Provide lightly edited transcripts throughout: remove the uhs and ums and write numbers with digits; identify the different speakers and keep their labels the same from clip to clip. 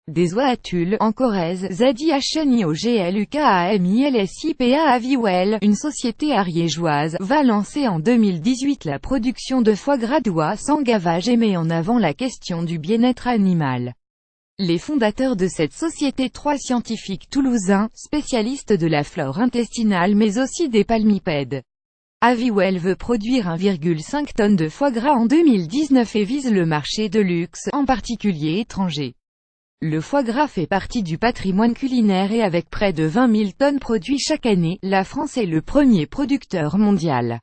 Speaker 1: Des oies à Tulle, en Corrèze, Zadi HNIOGLUKAMILSIPA Aviwell, une société ariégeoise, va lancer en 2018 la production de foie gras d'oie sans gavage et met en avant la question du bien-être animal. Les fondateurs de cette société, trois scientifiques toulousains, spécialistes de la flore intestinale mais aussi des palmipèdes. Aviwell veut produire 1,5 tonnes de foie gras en 2019 et vise le marché de luxe, en particulier étranger. Le foie gras fait partie du patrimoine culinaire et avec près de 20 000 tonnes produits chaque année, la France est le premier producteur mondial.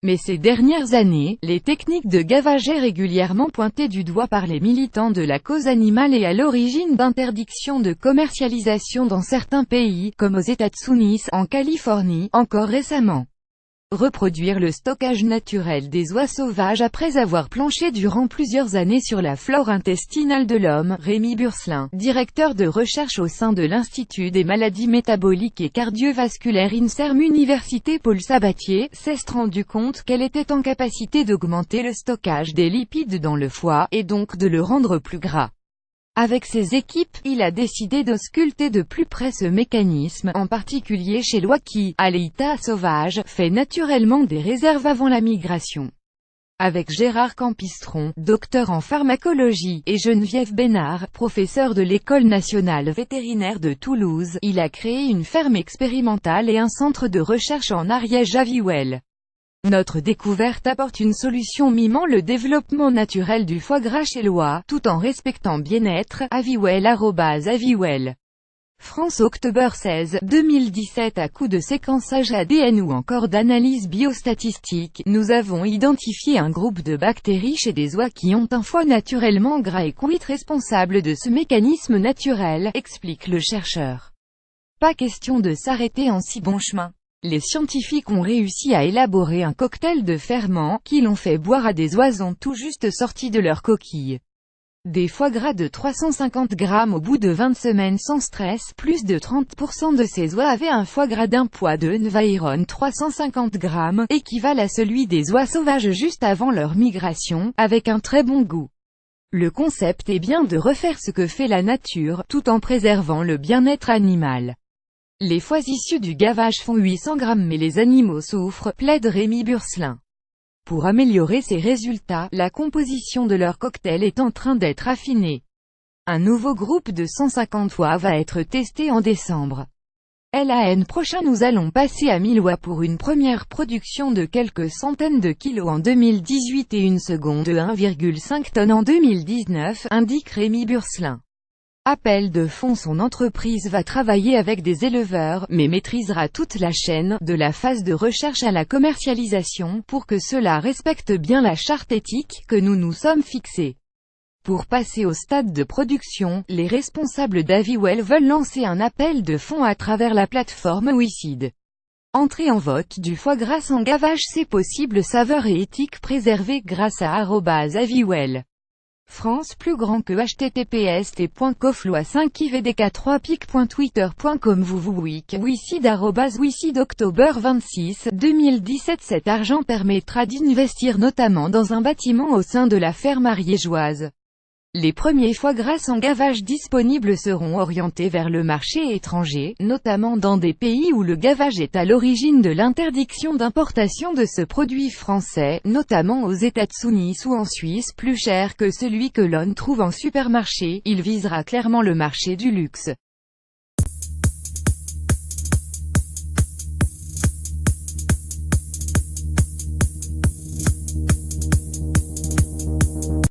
Speaker 1: Mais ces dernières années, les techniques de gavage sont régulièrement pointées du doigt par les militants de la cause animale et à l'origine d'interdictions de commercialisation dans certains pays, comme aux États-Unis, en Californie, encore récemment. Reproduire le stockage naturel des oies sauvages après avoir planché durant plusieurs années sur la flore intestinale de l'homme. Rémi Burslin, directeur de recherche au sein de l'Institut des maladies métaboliques et cardiovasculaires INSERM Université Paul Sabatier, s'est rendu compte qu'elle était en capacité d'augmenter le stockage des lipides dans le foie, et donc de le rendre plus gras. Avec ses équipes, il a décidé d'ausculter de plus près ce mécanisme, en particulier chez l'oie qui, à l'état sauvage, fait naturellement des réserves avant la migration. Avec Gérard Campistron, docteur en pharmacologie, et Geneviève Bénard, professeur de l'École nationale vétérinaire de Toulouse, il a créé une ferme expérimentale et un centre de recherche en Ariège Aviwell. Notre découverte apporte une solution mimant le développement naturel du foie gras chez l'oie, tout en respectant bien-être. Aviwell @Aviwell. France Octobre 16, 2017. À coup de séquençage ADN ou encore d'analyse biostatistique, nous avons identifié un groupe de bactéries chez des oies qui ont un foie naturellement gras et qu'on est responsable de ce mécanisme naturel, explique le chercheur. Pas question de s'arrêter en si bon chemin. Les scientifiques ont réussi à élaborer un cocktail de ferments, qui l'ont fait boire à des oisons tout juste sortis de leur coquille. Des foie gras de 350 grammes au bout de 20 semaines sans stress. Plus de 30% de ces oies avaient un foie gras d'un poids de environ 350 grammes, équivalent à celui des oies sauvages juste avant leur migration, avec un très bon goût. Le concept est bien de refaire ce que fait la nature, tout en préservant le bien-être animal. Les foies issus du gavage font 800 grammes mais les animaux souffrent, plaide Rémi Burslin. Pour améliorer ces résultats, la composition de leur cocktail est en train d'être affinée. Un nouveau groupe de 150 oies va être testé en décembre. L'an prochain nous allons passer à 1000 oies pour une première production de quelques centaines de kilos en 2018 et une seconde de 1,5 tonnes en 2019, indique Rémi Burslin. Appel de fonds. Son entreprise va travailler avec des éleveurs, mais maîtrisera toute la chaîne, de la phase de recherche à la commercialisation, pour que cela respecte bien la charte éthique que nous nous sommes fixée. Pour passer au stade de production, les responsables d'Aviwell veulent lancer un appel de fonds à travers la plateforme WeSeed. Entrer en vote du foie gras sans gavage, c'est possible. Saveur et éthique préservée grâce à @Aviwell. France plus grand que https://loi5ivdk3pic.twitter.com www.week WeSeed @WeSeed Octobre 26, 2017. Cet argent permettra d'investir notamment dans un bâtiment au sein de la ferme ariégeoise. Les premiers foie gras sans gavage disponibles seront orientés vers le marché étranger, notamment dans des pays où le gavage est à l'origine de l'interdiction d'importation de ce produit français, notamment aux États-Unis ou en Suisse. Plus cher que celui que l'on trouve en supermarché, il visera clairement le marché du luxe.